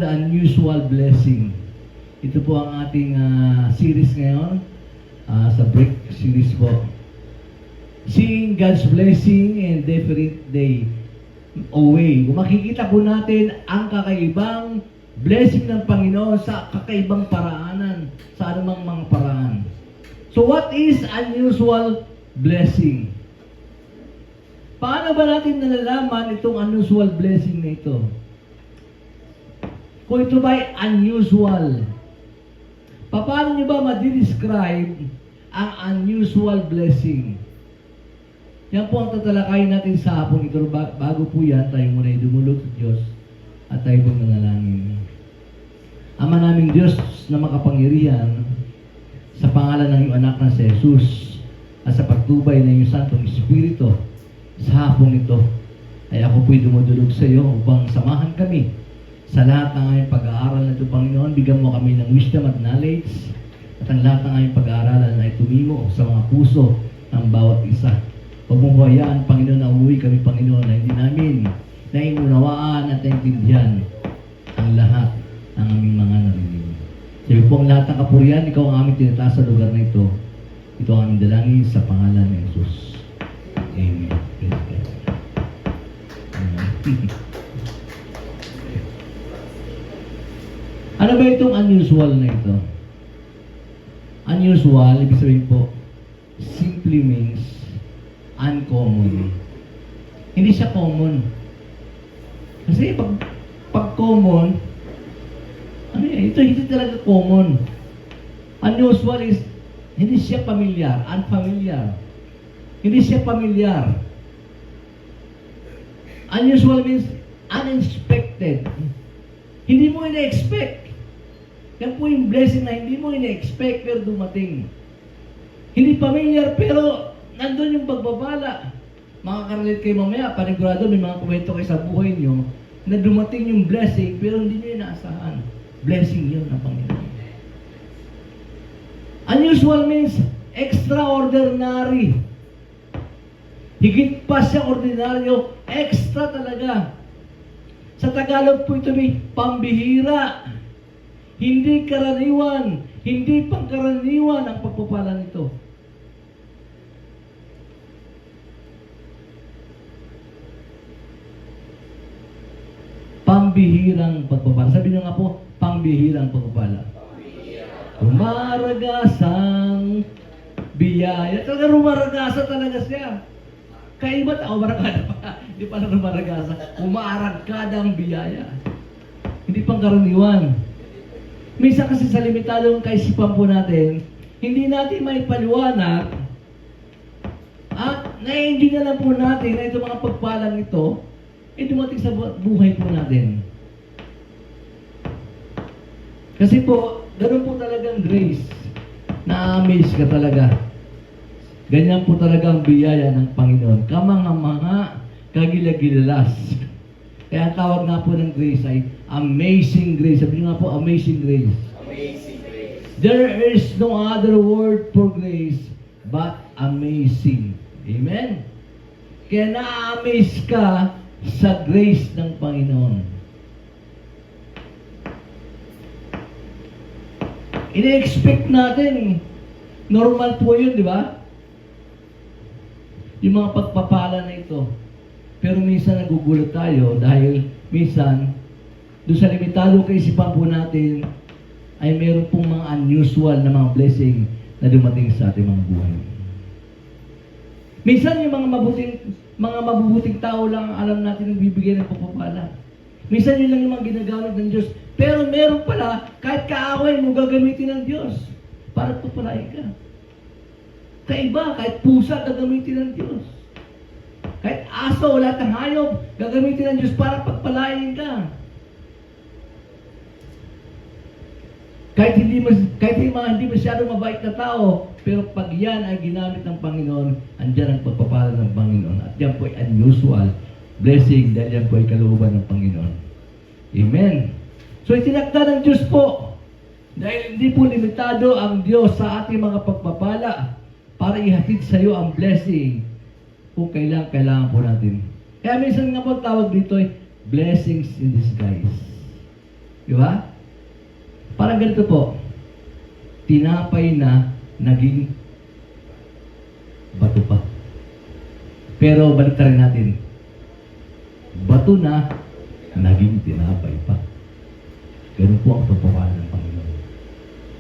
the unusual blessing. Ito po ang ating series ngayon, sa break series po. Seeing God's blessing in different day away. Kung makikita po natin ang kakaibang blessing ng Panginoon sa kakaibang paraanan, sa anumang mga paraan. So what is unusual blessing? Paano ba natin nalalaman itong unusual blessing na ito? Kung ito ba'y unusual, paano nyo ba ma-describe ang unusual blessing? Yan po ang tatalakayin natin sa hapon ito. Bago po yan, tayo muna dumulog sa Diyos at tayo po manalangin. Ama naming Diyos na makapangyarihan, sa pangalan ng iyong anak na si Jesus at sa pagtubay ng iyong Santong Espiritu, sa hapon ito ay ako po'y dumudulog sa iyo upang samahan kami sa lahat ng aming pag-aaral na ito, Panginoon. Bigyan mo kami ng wisdom at knowledge at ang lahat ng aming pag-aaralan ay tumimo sa mga puso ng bawat isa. Huwag mong hayaan, Panginoon, na umuwi kami, Panginoon, na hindi namin naiunawaan at naintindihan ang lahat ng aming mga narinig. Sabi po ang lahat ng kapurihan, ikaw ang aming tinataas sa lugar na ito. Ito ang aming dalangin sa pangalan ng Jesus. Amen. Ano ba itong unusual na ito? Unusual, ibig sabihin po, simply means uncommon. Hindi siya common. Kasi pag common, ano yan? Ito hindi talaga common. Unusual is, hindi siya familiar, unfamiliar. Hindi siya familiar. Unusual means unexpected. Hindi mo ina-expect. Yan po yung blessing na hindi mo ina-expect pero dumating. Hindi familiar pero nandun yung pagbabala. Makaka-relate kayo mamaya, panigurado may mga kwento kayo sa buhay nyo na dumating yung blessing pero hindi nyo inaasahan. Blessing yun ng Panginoon. Unusual means extraordinary. Higit pa siya ordinaryo, extra talaga. Sa Tagalog po ito may pambihira. Hindi karaniwan, hindi pangkaraniwan ang pagpapala nito. Pambihirang pagpapala. Sabi niyo nga po, pambihirang pagpapala. Rumaragasang biyaya. Talaga rumaragasa talaga siya. Kaiba tao, maragada pa. Hindi pala rumaragasa. Umaaragkadang biyaya. Hindi pangkaraniwan. Minsan kasi sa limitadong kaisipan po natin, hindi natin may paliwanag at na-enjoy na lang po natin na itong mga pagpalang ito dumating sa buhay po natin. Kasi po, ganun po talagang grace. Na-amaze ka talaga. Ganyan po talaga ang biyaya ng Panginoon. Mga kagilagilas. Kaya ang tawag nga po ng grace ay amazing grace. Sabi nga po, amazing grace. Amazing grace. There is no other word for grace but amazing. Amen? Kaya na-amaze ka sa grace ng Panginoon. Ina-expect natin, normal po yun, di ba? Yung mga pagpapala na ito. Pero minsan nagugulat tayo dahil minsan, doon sa limitado kaisipan po natin, ay meron pong mga unusual na mga blessing na dumating sa ating mga buhay. Minsan yung mga mabubuting tao lang ang alam natin yung bibigyan ng pagpapala. Minsan yun lang yung mga ginagamit ng Diyos. Pero meron pala, kahit kaaway mo, gagamitin ng Diyos para pagpalain ka. Kaiba, kahit pusa, gagamitin ng Diyos. Kahit aso, lahat ng hayop, gagamitin ng Diyos para pagpalain ka. Kahit hindi masyadong mabait na tao, pero pag yan ay ginamit ng Panginoon, andyan ang pagpapala ng Panginoon. At yan po ay unusual blessing dahil yan po ay kalooban ng Panginoon. Amen. So itinakda ng Diyos po, dahil hindi po limitado ang Diyos sa ating mga pagpapala para ihatid sa iyo ang blessing kung kailangan po natin. Kaya minsan nga po tawag dito ay blessings in disguise. Di ba? Parang ganito po, tinapay na naging bato pa. Pero balik rin natin, bato na naging tinapay pa. Ganun po ang tutukan ng Panginoon.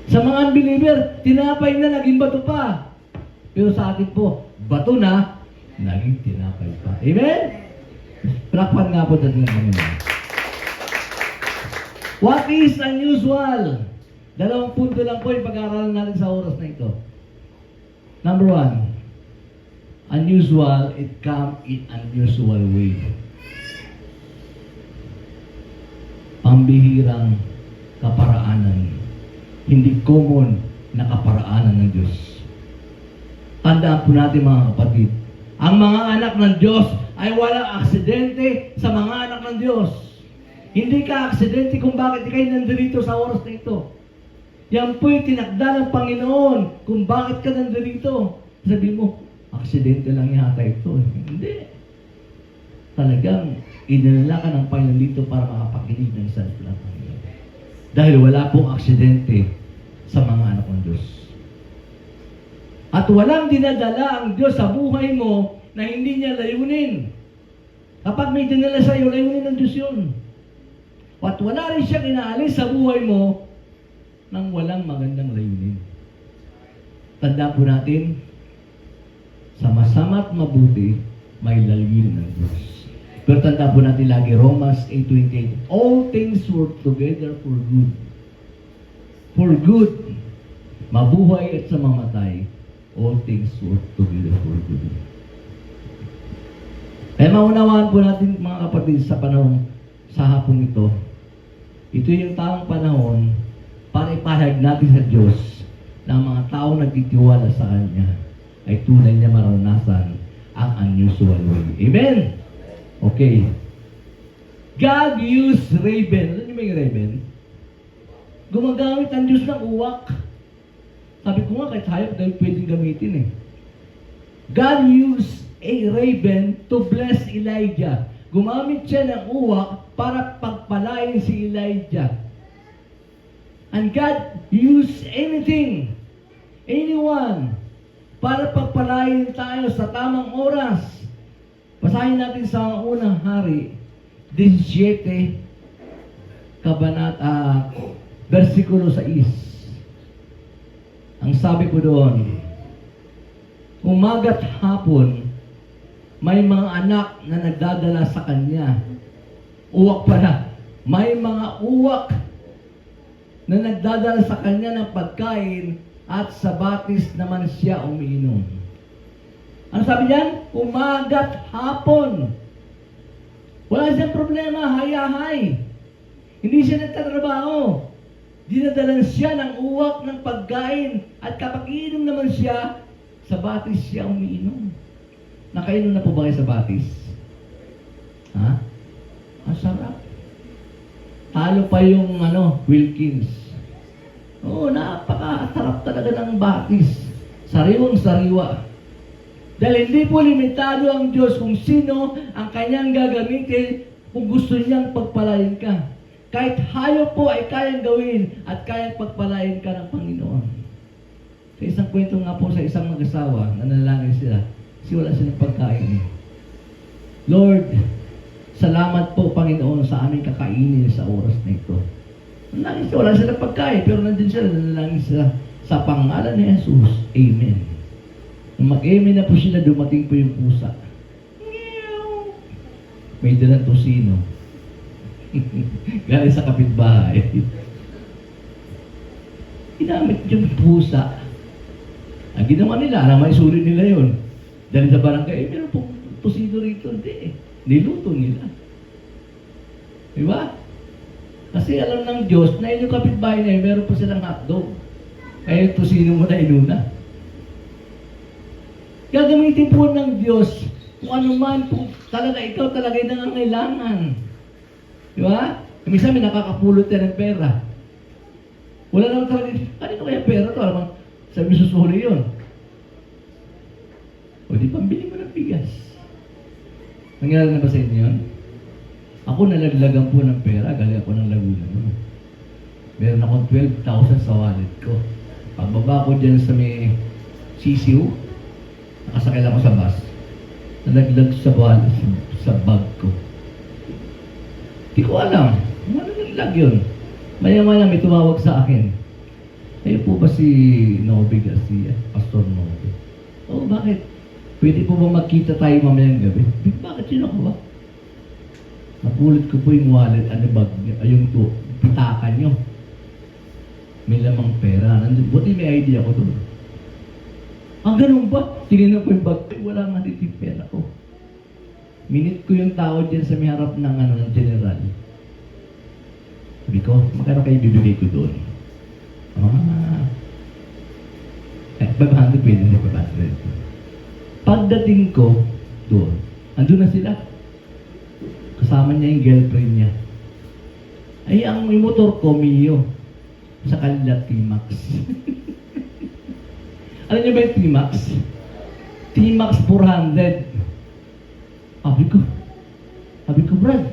Sa mga unbeliever, tinapay na naging bato pa. Pero sa atin po, bato na naging tinapay pa. Amen? Palakpan nga po natin ng Panginoon. What is unusual? Dalawang punto lang po yung pag-aaralan natin sa oras na ito. Number 1, unusual, it comes in unusual way. Pambihirang kaparaanan. Hindi common na kaparaanan ng Diyos. Tandaan po natin mga kapatid, ang mga anak ng Diyos ay walang aksidente sa mga anak ng Diyos. Hindi ka aksidente kung bakit kayo nandito sa oras na ito. Yan po'y tinakda ng Panginoon kung bakit ka nandito. Sabi mo, aksidente lang yata ito. Hindi. Talagang inilala ka ng Panginoon dito para makapakinig ng salita ng Panginoon. Dahil wala pong aksidente sa mga anak ng Diyos. At walang dinadala ang Diyos sa buhay mo na hindi niya layunin. Kapag may dinala sa iyo, layunin ng Diyos yun. At wala rin siyang inaalis sa buhay mo nang walang magandang layunin. Tandaan po natin, sa masama at mabuti, may layunin ng Diyos. Pero tandaan po natin lagi, Romans 8:28, all things work together for good. For good. Mabuhay at sa mamatay, all things work together for good. Kaya maunawaan po natin mga kapatid sa panahon sa hapon ito, ito yung tamang panahon para ipahayag natin sa Diyos na ang mga taong nagtitiwala sa Kanya ay tunay niya maranasan ang unusual way. Amen? Okay. God used raven. Alam niyo ba yung raven? Gumagamit ang Diyos ng uwak. Sabi ko nga, kahit hayop dahil pwedeng gamitin eh. God used a raven to bless Elijah. Gumamit siya ng uwak para pagpalain si Elijah. And God used anything, anyone, para pagpalain tayo sa tamang oras. Basahin natin sa unang hari, 17, versikulo 6. Ang sabi ko doon, umaga't hapon, may mga anak na nagdadala sa kanya. Uwak pala. May mga uwak na nagdadala sa kanya ng pagkain at sa batis naman siya umiinom. Ano sabi niyan? Umaga't hapon. Wala siyang problema, hayahay. Hindi siya nagtatrabaho. Dinadalan siya ng uwak ng pagkain at kapag iinom naman siya, sa batis siya umiinom. Nakainom na po ba kayo sa batis? Ha? Ang sarap. Talo pa yung Wilkins. Oo, napakasarap talaga ng batis. Sariwang-sariwa. Dahil hindi po limitado ang Diyos kung sino ang kanyang gagamitin kung gusto niyang pagpalain ka. Kahit hayop po ay kayang gawin at kayang pagpalain ka ng Panginoon. Sa isang kwento nga po sa isang mag-asawa, nanalangin sila. Kasi wala silang pagkain. Lord, salamat po Panginoon sa aming kakainin sa oras na ito. Nanalangin sila, wala silang pagkain, pero nandun sila, nanalangin sila sa pangalan ni Jesus. Amen. Nung mag-amen na po sila, dumating po yung pusa. May dalang tosino. Galing sa kapitbahay. Ginamit yung pusa. Ang ginawa nila, alam may sulit nila yun. Dahil sa barangay, meron pong tosino rito. Hindi. Niluto nila. Diba? Kasi alam ng Diyos na yung kapitbahay na yun, meron po silang hotdog. Kaya yung tosino mo na inuna. Gagamitin po ng Diyos kung ano man po talaga ikaw talaga yung nangangailangan. Diba? Minsan may nakakapulot yan ng pera. Wala naman talaga, kanino kaya pera to? Alam mo, sabi susuli yun. O di pambili mo ng bigas. Nangyari na ba sa inyo yun? Ako nalaglagan po ng pera, galing ako ng Laguna. around 12,000 sa wallet ko. Pagbaba ko dyan sa may CCU, nakasakay lang ako sa bus. Nalaglag sa wallet, sa bag ko. Di ko alam. Ano nalaglag yun? Maya-maya may tumawag sa akin. Kayo po ba si Nobe Garcia? Pastor Nobe? Oo, bakit? Pwede po ba magkita tayo mamayang gabi? Bakit yun ako ba? Napulot ko po yung wallet, bag niyo, yung pitakan nyo. May lamang pera. Buti may idea ko doon. Ganun ba? Tinignan ko yung bag ko, wala nga dito yung pera ko. Minute ko yung tao dyan sa may harap ng, ng general. Sabi ko, magkano kayo bibigay ko doon? 500 pwede na 500. Pagdating ko doon, andun na sila. Kasama niya yung girlfriend niya. Ay, ang motor ko, Mio. Sa kanila, T-Max. Alam niyo ba yung T-Max? T-Max 400. Sabi ko, Brad,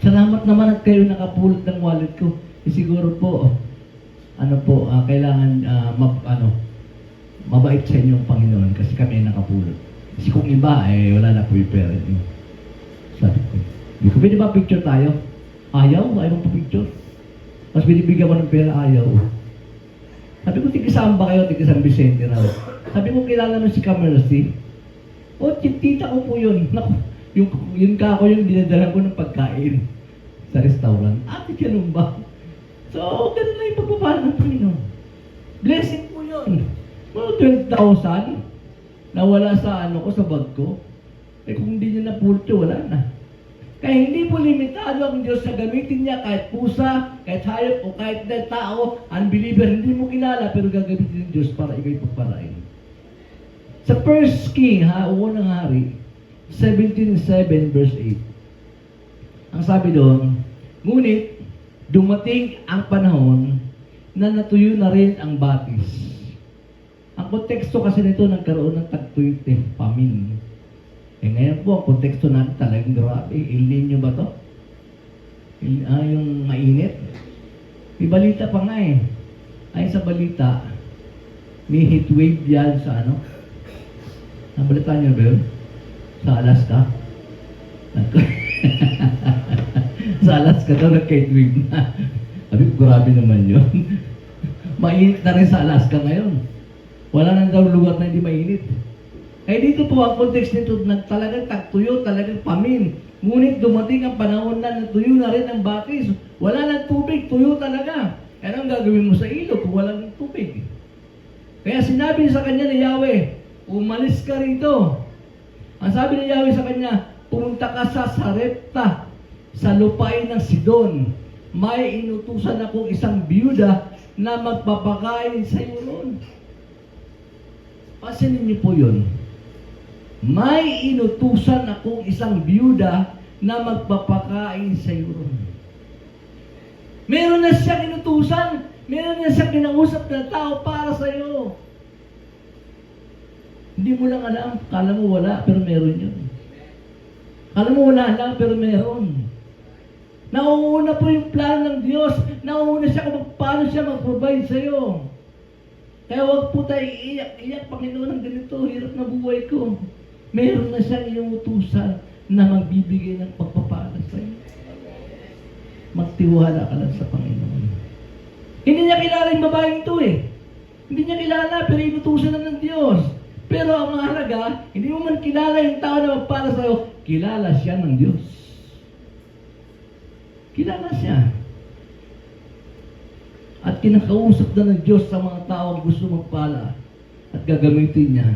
salamat naman at kayo nakapulot ng wallet ko. Siguro po, kailangan, mabait sa inyo ang Panginoon kasi kami ay nakapulot. Kasi kung iba, wala na po yung pera niyo. Sabi ko, pwede ba picture tayo? Ayaw pa picture. Mas binibigyan mo ng pera, ayaw. Sabi ko, tigisaan ba kayo? Tigisang Vicente raw. Sabi ko, kilala mo si Camercy? Tita ko po yun. Naku, yung kako yung dinadala ko ng pagkain sa restaurant. Ganun ba? So, ganun na yung pagpapala ng Panginoon. Blessing po yun. 12,000 nawala sa sa bag ko. Kung hindi niya napulot yun, wala na. Kaya hindi po limitado ang Diyos sa gamitin niya kahit pusa, kahit hayop, o kahit tao, unbeliever, hindi mo kilala, pero gagamitin ng Diyos para ikaw'y pagpalain. Sa 1 King, unang hari, 17:7 verse 8. Ang sabi doon, ngunit, dumating ang panahon na natuyo na rin ang batis. Ang konteksto kasi nito, nagkaroon ng tagtuyot famine. Ngayon po, ang konteksto natin talagang grabe. El Nino ba to? Yung mainit. May balita pa nga Ayon sa balita, may heat wave yan sa Nabalita niyo ba yun? Sa Alaska? Sa Alaska daw nag-heat wave na. Sabi ko, grabe naman yun. Mainit na rin sa Alaska ngayon. Wala nang daw lugar na hindi mainit. Dito po ang context nito, talagang tagtuyo, talagang pamin. Ngunit dumating ang panahon na natuyo na rin ang batis. Wala nang tubig, tuyo talaga. Anong gagawin mo sa ilog kung walang tubig? Kaya sinabi sa kanya ni Yahweh, umalis ka rito. Ang sabi ni Yahweh sa kanya, pumunta ka sa Sarepta, sa lupain ng Sidon. May inutusan akong isang biyuda na magpapakain sa iyo noon. Pansinin niyo po yun. May inutusan akong isang biyuda na magpapakain sa iyo ron. Meron na siyang inutusan. Meron na siyang kinausap na tao para sa iyo. Hindi mo lang alam. Kala mo wala, pero meron yun. Kala mo wala lang, pero meron. Nauuna po yung plano ng Diyos. Nauuna siya kung paano siya mag-provide sa iyo. Kaya huwag po tayo iiyak, Panginoon, ng ganito, hirap na buhay ko. Meron na siyang inuutusan na magbibigay ng pagpapala sa iyo. Magtiwala ka lang sa Panginoon. Hindi niya kilala yung babaeng ito Hindi niya kilala, pero inutusan na ng Diyos. Pero ang mahalaga, hindi mo man kilala yung tao na magpala sa iyo, kilala siya ng Diyos. Kilala siya. At kinakausap na ng Diyos sa mga tao gusto magpala at gagamitin niya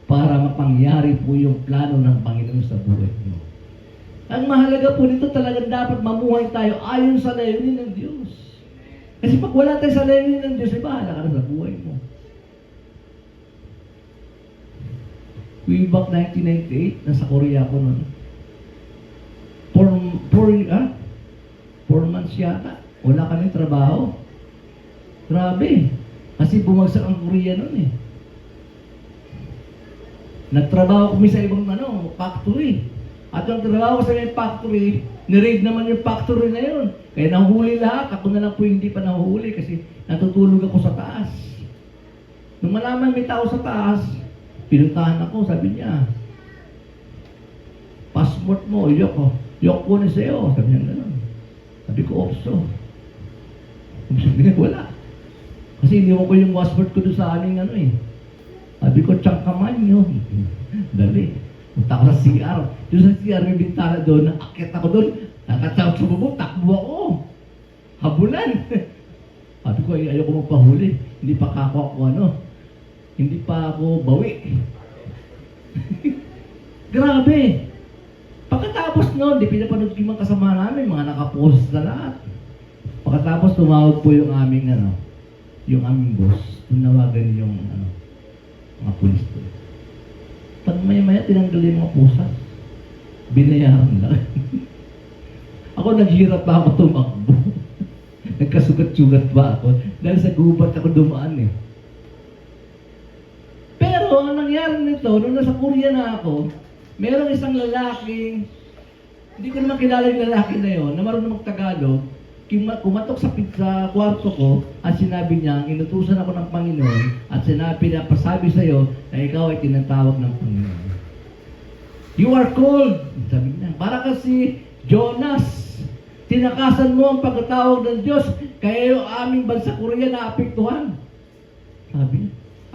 para mapangyari po yung plano ng Panginoon sa buhay mo. Ang mahalaga po nito talagang dapat mamuhay tayo ayon sa layunin ng Diyos. Kasi pag wala tayo sa layunin ng Diyos, bahala ka na sa buhay mo. Way back 1998, nasa Korea ako noon. 4 months yata. Wala kami trabaho. Grabe. Kasi bumagsak ang Korea noon Nagtrabaho kami sa ibang factory. At yung trabaho ko sa may factory, ni-raid naman yung factory na yun. Kaya nahuli lahat. Ako na lang po hindi pa nahuli kasi natutulog ako sa taas. Nung malaman may tao sa taas, pinuntahan ako, sabi niya, passport mo, yok ko na sa'yo. Sabi niya gano'n. Sabi ko, opso. Sabi niya, wala. Kasi iniwan ko yung passport ko doon sa aming Sabi ko, tsangkaman nyo. Dali. Punta ako sa CR. Doon sa CR, may bintana doon. Nakakit ako doon. Nakatawag sa bubong, takbo ako. Habulan. Sabi ko, ayoko magpahuli. Hindi pa ako hindi pa ako bawi. Grabe. Pagkatapos noon, di pinapanood ko yung mga kasama namin, mga nakapost na lahat. Pagkatapos tumawag po yung aming yung aming boss. Tunawagan yung mga pulis ko. Pag maya-maya tinanggal yung mga pusa, binayaran lang. Ako naghirap pa ako tumakbo. Nagkasugat-sugat pa ako. Dahil sa gubat ako dumaan Pero ang nangyari nito, nung nasa Korea na ako, merong isang lalaki, hindi ko naman kilala yung lalaki na yon, na marunong mag-Tagalog, kumatok sa kwarto ko at sinabi niya, inutusan ako ng Panginoon at pasabi sa'yo na ikaw ay tinatawag ng Panginoon. You are called, sabi niya. Para kasi Jonas, tinakasan mo ang pagkatawag ng Diyos, kaya yung aming bansa Korea na apektuhan. Sabi niya,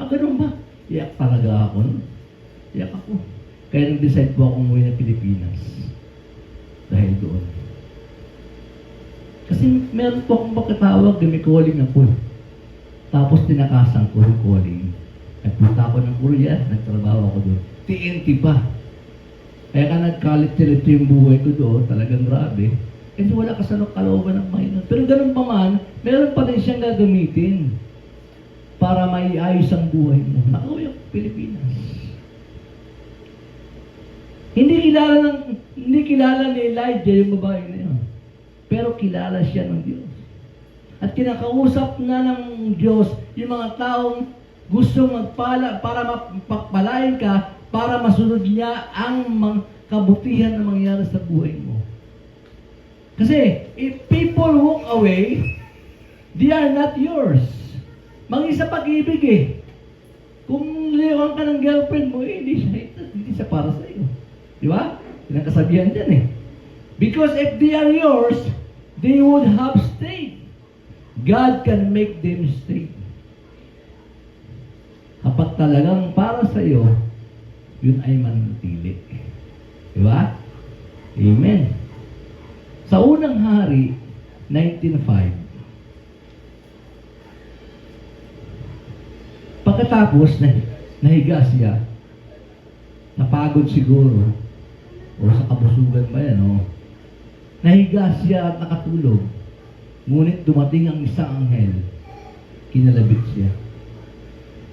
ganun ba? Iyak talaga ako. Iyak ako. Kaya nag-decide po akong umuwi ng Pilipinas. Dahil doon. Kasi meron po akong pagkatawag, may calling ako. Tapos tinakasan ko yung calling. Nagpunta ako ng Korea, nagtrabaho ako doon. TNT pa. Kaya ka nagkalit-tilito yung buhay ko doon, talagang grabe. Kasi wala ka sa kalooban ng Panginoon. Pero ganun pa man, meron pa rin siyang gagamitin para maiayos ang buhay mo. Nakauwi ako Pilipinas. Hindi kilala ni Elijah yung babae na yun. Pero kilala siya ng Diyos. At kinakausap na ng Diyos yung mga taong gustong magpala para mapagpalain ka para masunod niya ang kabutihan na mangyari sa buhay mo. Kasi if people walk away, they are not yours. Mag-isa pag-ibig Kung liwan ka ng girlfriend mo, hindi siya para sa iyo. Di ba? Yan ang kasabihan dyan Because if they are yours, they would have stayed. God can make them stay. Kapag talagang para sa iyo, yun ay manatili. Di ba? Amen. Sa unang hari, 1905, pagkatapos nahiga siya, napagod siguro, o sa kabusugan ba yan, nahiga siya at nakatulog. Ngunit dumating ang isang anghel, kinalabit siya.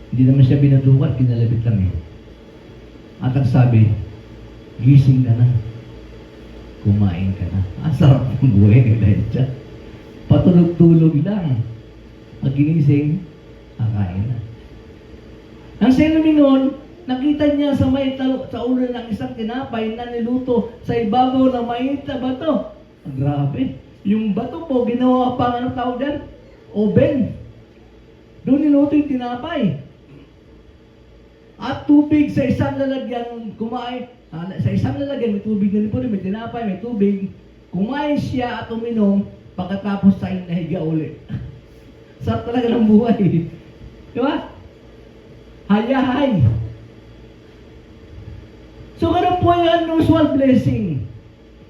Hindi naman siya binadukat, kinalabit lang At ang sabi, gising ka na, kumain ka na. Ang sarap ng buhay ni Elijah. Patulog-tulog lang. Pag ginising, kakain na. Ang sinamingon, nakita niya sa ulo ng isang tinapay na niluto sa ibabaw ng mainit na bato. Grabe. Yung bato po, ginawa pa ng tawag dyan, oven. Doon niluto yung tinapay. At tubig sa isang lalagyan, sa isang lalagyan, may tubig na po, may tinapay, may tubig. Kumain siya at uminom, pagkatapos sa nahiga uli. Sarap talaga ng buhay. Di ba? Hayahay. So, ganun po yung unusual blessing.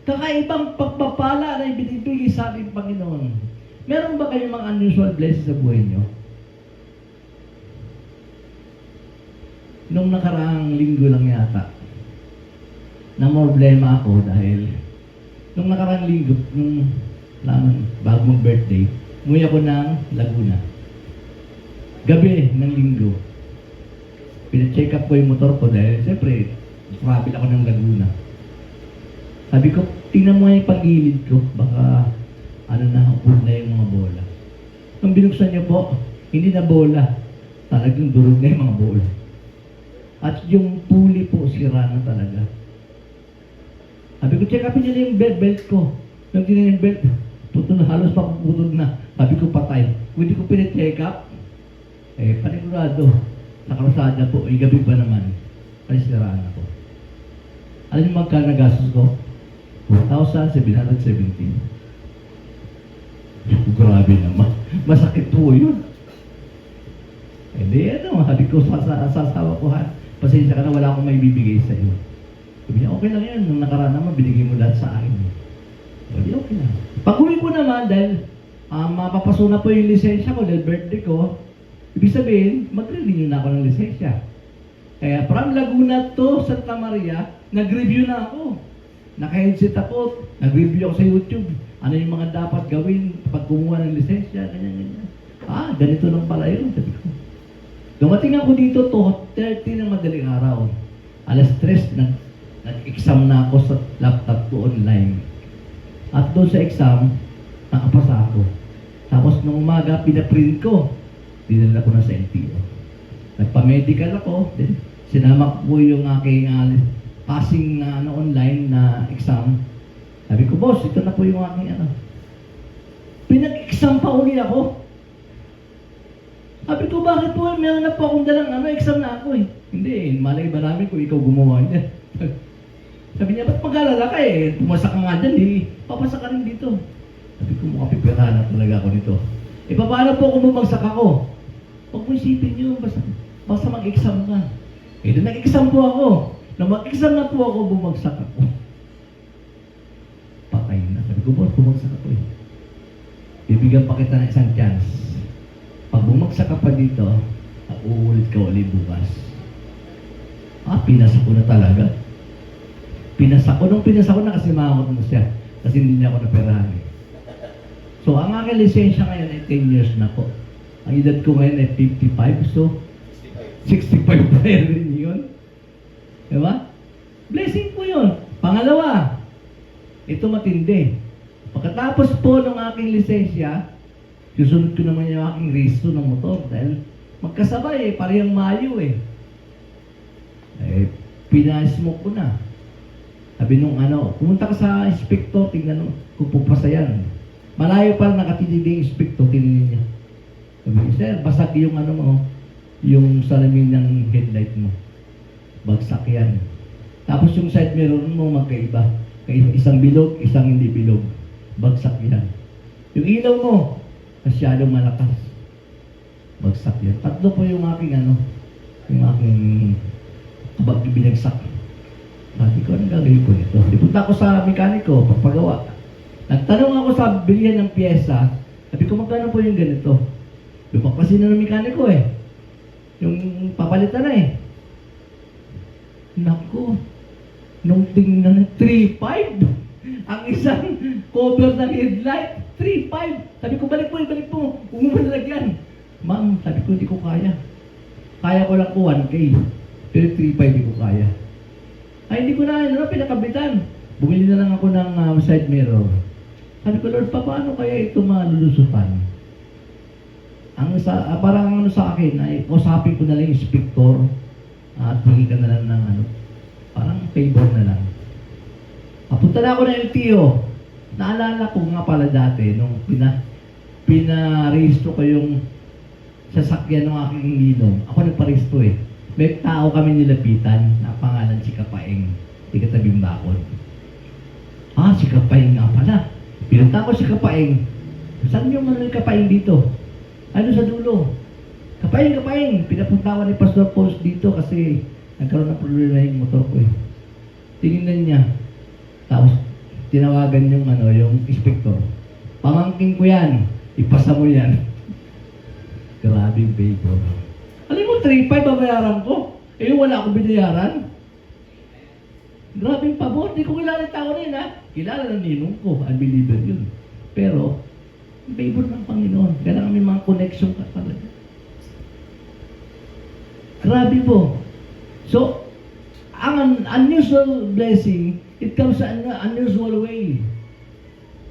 Kakaibang pagpapala na ibinibigay sa ating Panginoon. Meron ba kayong mga unusual blessing sa buhay nyo? Nung nakaraang linggo lang yata, na problema ako dahil nung nakaraang linggo, bago mong birthday, umuwi ako ng Laguna. Gabi ng linggo. Pina-check up ko yung motor ko dahil siyempre, travel ako ng Laguna. Sabi ko, tingnan mo yung pagilid ko, baka upod na yung mga bola. Nung binuksan niyo po, hindi na bola. Talagang durog na yung mga bola. At yung puli po, sira na talaga. Sabi ko, check upin niyo na yung belt ko. Nung tinignan yung belt, putol na, halos papuputol na. Sabi ko, patay. Kung hindi ko pina-check up, panigurado. Sa karusada po, gabi pa naman. Panisiraan ako. Alam niyo magkano nagastos ko? 4,717. Grabe naman. Masakit po yun. Hindi, sabi ko sa asawa ko, pasensya ka na, wala akong may bibigay sa iyo. Sabi niya, okay lang yan. Nung nakaraan naman, binigay mo lahat sa akin. Sabi, okay lang. Pag-uwi ko naman, dahil mapapaso na po yung lisensya ko, dahil birthday ko, ibig sabihin, mag-renew na ako ng lisensya. Kaya from Laguna to Santa Maria, nag-review na ako. Naka-headset ako, nag-review ako sa YouTube. Ano yung mga dapat gawin pag kumuha ng lisensya, ganyan. Ganito lang pala yun, sabi ko. Dumating ako dito, 2:30 ng madaling araw. Alas 3, nag-exam na ako sa laptop ko online. At doon sa exam, nakapasa ako. Tapos nung umaga, pinaprint ko. Dinala ko na sa NTO. Nagpa-medical ako. Then, sinama ko yung aking passing na online na exam. Sabi ko, boss, ito na po yung aking Pinag-exam pa uli ako. Sabi ko, bakit po? Meron na po akong dalang exam na ako eh. Hindi, malay ba namin kung ikaw gumawa niya? Sabi niya, ba't mag-alala ka eh? Pumasa ka nga dyan, papasa ka rin dito. Sabi ko, makapipirahan na talaga ako nito. Paano po kung bumagsak ako? Huwag mo isipin nyo, basta mag-exam ka. Doon nag-exam po ako. Nung mag-exam na po ako, bumagsak ako. Patay na. Sabi ko, boss, bumagsak ako eh. Bibigyan pa kita ng isang chance. Pag bumagsak ka pa dito, uulit ka ulit bukas. Pinasa ko na talaga. Nung pinasa ko na kasi makakot na siya. Kasi hindi niya ako naperahan eh. So, ang aking lisensya ngayon ay 10 years na po. Ang edad ko ngayon ay 55, so 65 pa rin yun. Diba? Blessing po yun. Pangalawa, ito matindi. Pagkatapos po ng aking lisensya, susunod ko naman yung aking resto ng motor dahil magkasabay parehang Mayo pinasmoke ko na. Sabi nung pumunta ka sa inspector, tingnan mo, kung pupasa yan. Malayo pa nakatitig yung inspector, tingnan niya. Sabi, sir, basag yung yung salamin ng headlight mo. Bagsak yan. Tapos yung side mirror mo magkaiba. Isang bilog, isang hindi bilog. Bagsak yan. Yung ilaw mo, masyadong malakas. Bagsak yan. Tatlo po yung aking yung aking binagsak. Sabi ko, anong gagawin ko nito? Dipunta ako sa mekaniko, pagpagawa. Nagtanong ako sa bilihan ng pyesa, sabi ko, magkano po yung ganito? Lumaklasin na ng mekaniko yung papalitan na Naku, nung tingnan 3.5, ang isang cover ng headlight, 3.5. Sabi ko, balik po. Huwag mo nalagyan. Ma'am, sabi ko, hindi ko kaya. Kaya ko lang po 1K. Pero 3.5 hindi ko kaya. Hindi ko na, pinakabitan. Bumili na lang ako ng side mirror. Sabi ko, Lord, paano kaya ito malulusutan? Parang sa akin, ay usapin ko na lang yung inspector at hingi ka na lang ng parang favor na lang. Papunta na ako ng LTO. Naalala ko nga pala dati, nung pinarehistro ko yung sasakyan ng aking ninong. Ako nagparehistro May tao kami nilapitan na pangalan si Kapaeng. Di katabing bakod. Si Kapaeng nga pala. Pinunta ko si Kapaeng. Saan yung Kapaeng dito? Sa dulo. Kapaeng. Pinapunta ko ni Pastor Paul dito kasi nagkaroon ng problema yung motor ko Tinignan niya. Tapos, tinawagan yung inspector. Pamangking ko yan. Ipasa mo yan. Grabing favor. Alam mo, 3.5 babayaran ko. Wala akong binayaran. Grabing pabor. Di ko kilala yung tao rin, Kilala ng ninong ko. Unbeliever yun. Pero, favor ng Panginoon. Kailangan may mga connection ka talaga. Grabe po. So, ang unusual blessing, it comes sa unusual way.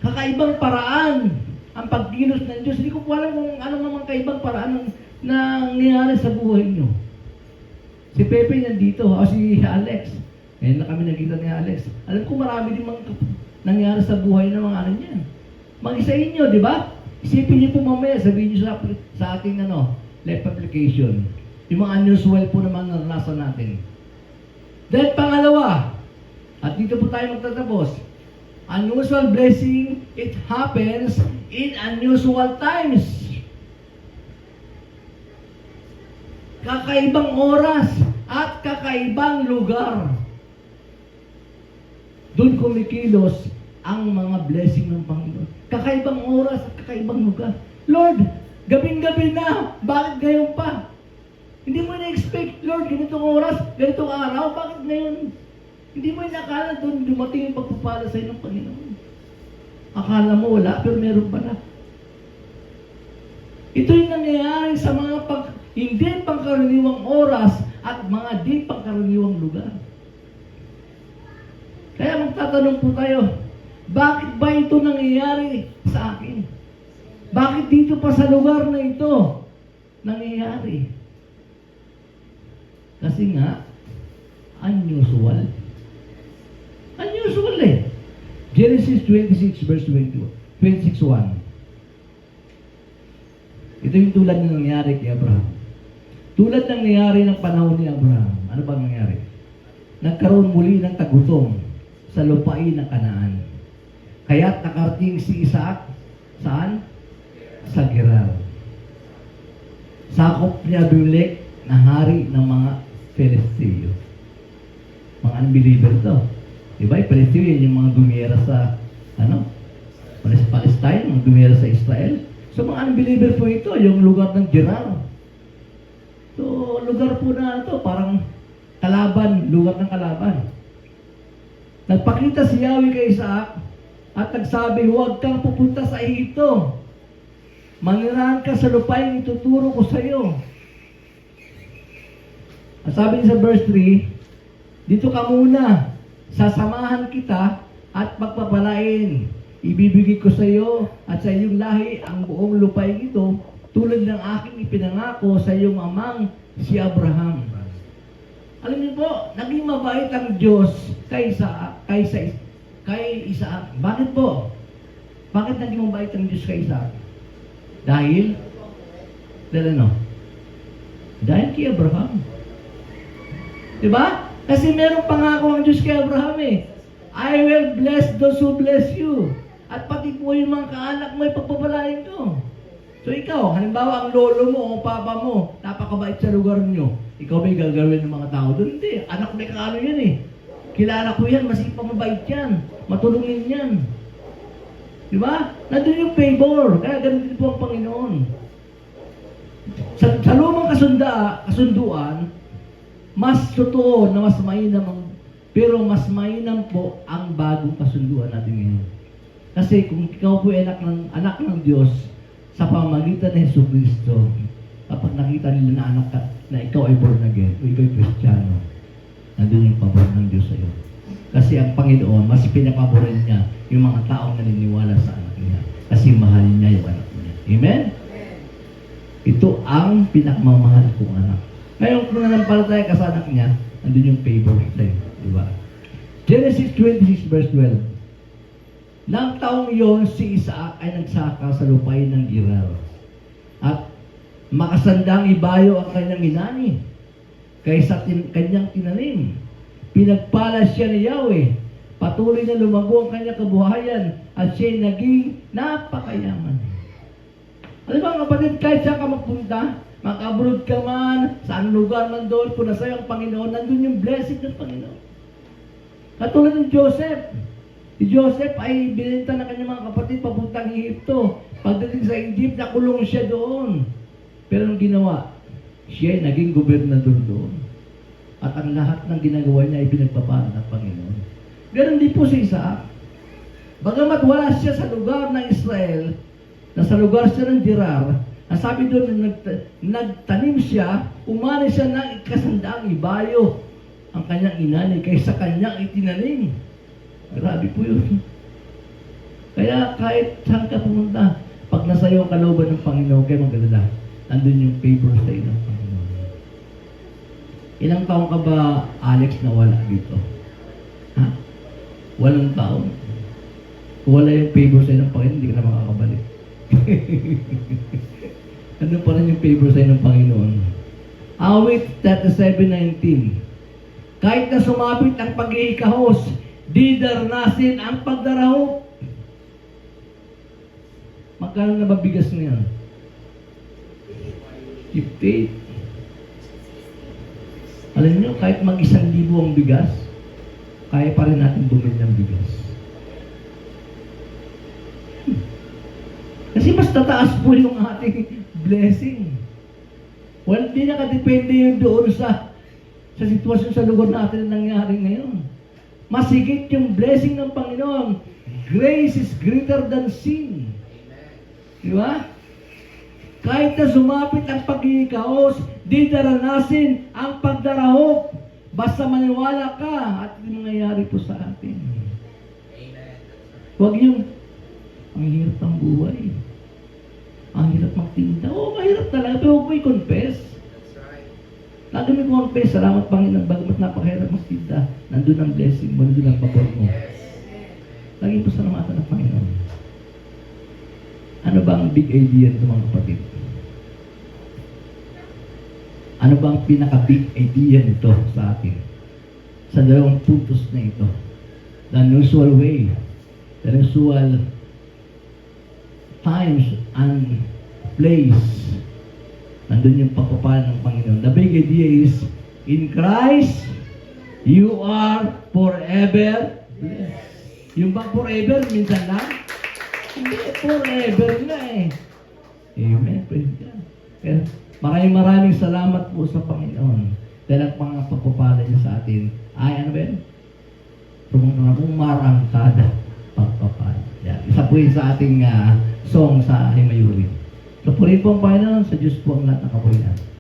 Kakaibang paraan ang pagkilos ng Diyos. Hindi ko po alam kung ano namang kaibang paraan na nangyayari sa buhay nyo. Si Pepe nandito, o si Alex. Ngayon na kami nakita ni Alex. Alam ko marami din mga nangyari sa buhay ng mga ano niyan. Mag-isahin nyo, di ba? Isipin niyo po mamaya, sabihin niyo sa ating life application. Yung mga unusual po naman naranasan natin. Then pangalawa, at dito po tayo magtatapos. Unusual blessing, it happens in unusual times. Kakaibang oras at kakaibang lugar. Doon kumikilos ang mga blessing ng Panginoon. Kakaibang oras at kakaibang lugar. Lord, gabing-gabi na, bakit ngayon pa? Hindi mo na-expect, Lord, ganitong oras, ganitong araw, bakit ngayon? Hindi mo inakala doon dumating yung pagpapala sa ng Panginoon. Akala mo wala, pero meron pala. Ito yung nangyayari sa mga hindi pangkaraniwang oras at mga di pangkaraniwang lugar. Kaya magtatanong po tayo, bakit ba ito nangyayari sa akin? Bakit dito pa sa lugar na ito nangyayari? Kasi nga, unusual. Unusual eh. Genesis 26 verse 26:1. Ito yung tulad na nangyari kay Abraham. Tulad ng nangyari ng panahon ni Abraham. Ano bang nangyari? Nagkaroon muli ng tagutom sa lupain ng Kanaan. Kaya't nakarating si Isaac, saan? Sa Gerar. Sakop ni Abimelech na hari ng mga Filisteo. Mga unbeliever to. Diba? Yung Filisteo, yan yung mga gumiyera sa, Palestine, mga gumiyera sa Israel. So, mga unbeliever po ito, yung lugar ng Gerar. So, lugar po na ito, parang kalaban, lugar ng kalaban. Nagpakita si Yahweh kay Isaac at nagsabi, huwag kang pupunta sa Ehipto. Manirahan ka sa lupain ituturo ko sa iyo. At sabi niya sa verse 3, dito ka muna, sasamahan kita at pagpapalain. Ibibigay ko sa iyo at sa iyong lahi ang buong lupain ito tulad ng aking ipinangako sa iyong amang si Abraham. Alam niyo po, naging mabait ang Diyos kay Isaac. Bakit po? Bakit naging mabait ang Diyos kay Isaac? Dahil ano? Dahil kay Abraham. Diba? Kasi merong pangako ang Diyos kay Abraham eh. I will bless those who bless you. At pati po yung mga kaanak mo, ipagpapalain ko. So ikaw, halimbawa ang lolo mo o papa mo, napakabait sa lugar nyo. Ikaw may gagawin ng mga tao doon. Hindi, anak may kaano yan eh. Kilala ko yan, masipang mabait yan. Matulungin yan. Diba? Nandun yung favor. Kaya ganun din po ang Panginoon. Sa lumang kasunduan, mas totoo na mas mainam pero mas mainam po ang bagong kasunduan natin ngayon. Kasi kung ikaw po ay anak ng Diyos, sa pamamagitan ng Jesucristo, kapag nakita nila na ikaw ay born again, o ikaw ay Kristiyano, nandun yung pabor ng Diyos sa iyo. Kasi ang Panginoon, mas pinapaborin niya yung mga taong naniniwala sa anak niya. Kasi mahalin niya yung anak niya. Amen? Ito ang pinakamamahal kong anak. Ngayon, kung nanampalataya ka sa anak niya, nandun yung favor sa'yo. Diba? Genesis 26 verse 12. Nang taong iyon, si Isaac ay nagsaka sa lupain ng Gerar. At makasandang ibayo ang kanyang inani kaysa kanyang tinanim. Pinagpala siya ni Yahweh. Patuloy na lumago ang kanyang kabuhayan at siya'y naging napakayaman. Alam mo kapatid, kahit saan ka magpunta, maka-abroad ka man, saan lugar man doon, kung nasa iyo ang Panginoon, nandun yung blessing ng Panginoon. Katulad ng Joseph. Si Joseph ay binenta ng kanyang mga kapatid papuntang Ehipto. Pagdating sa Egypt, nakulong siya doon. Pero ang ginawa, siya ay naging gobernador doon. At ang lahat ng ginagawa niya ay pinagpapala ng Panginoon. Ganon din po si Isaac. Bagamat wala siya sa lugar ng Israel, nasa lugar siya ng Gerar, nasabi doon na nagtanim siya, umani siya ng ikasandaang ibayo ang kanyang inani kaysa kanyang itinanim. Grabe po yun. Kaya kahit saan ka pumunta, pag nasa iyo ang kalooban ng Panginoon, kayo magdadala, nandun yung favor sa iyo ng Panginoon. Ilang taong ka ba, Alex, na wala dito? Ha? Walang taon. Kung wala yung favor sa'yo ng Panginoon, hindi ka na makakabalik. Ano pa rin yung favor sa'yo ng Panginoon? Awit 37:19. Kahit na sumabit ang pag-iikahos, di darnasin ang pagdarahop. Magkano na ba bigas na yan? 58. Alam niyo, kahit mag-1,000 ang bigas, kaya pa rin natin bumili ng bigas. Kasi mas tataas po yung ating blessing. Well, di nakadepende yun doon sa sitwasyon sa lugar natin na nangyari ngayon. Mas higit yung blessing ng Panginoon. Grace is greater than sin. Di ba? Kahit na sumapit ang pag-iikaos, di daranasin ang pagdarahop. Basta maniwala ka at yung mangyayari po sa atin. Huwag yung, ang hirap ng buhay. Ang hirap magtinda. Oo, mahirap talaga. Pero huwag mo i-confess. Lagi mo confess, salamat Panginoon, bagamat napakahirap magtinda, nandun ang blessing mo, nandun ang pabor mo. Lagi po salamatan ng Panginoon. Ano ba ang big idea nito mga kapatid? Ano ba ang pinaka-big idea nito sa atin? Sa dalawang puntos na ito. The unusual way, the unusual times and place. Nandun yung pagpapala ng Panginoon. The big idea is, in Christ, you are forever blessed. Yung bang forever, minsan lang? Hindi, forever na eh. Amen. Praise God. Kaya maraming salamat po sa Panginoon. Dahil ang mga pagpapala niya sa atin ay, ano ba yun? Umarangkada pagpapala. Yan. Isa po yun sa ating song sa Himayuri. So, purihin po ang Panginoon, sa Diyos po ang lahat ng kapurihan.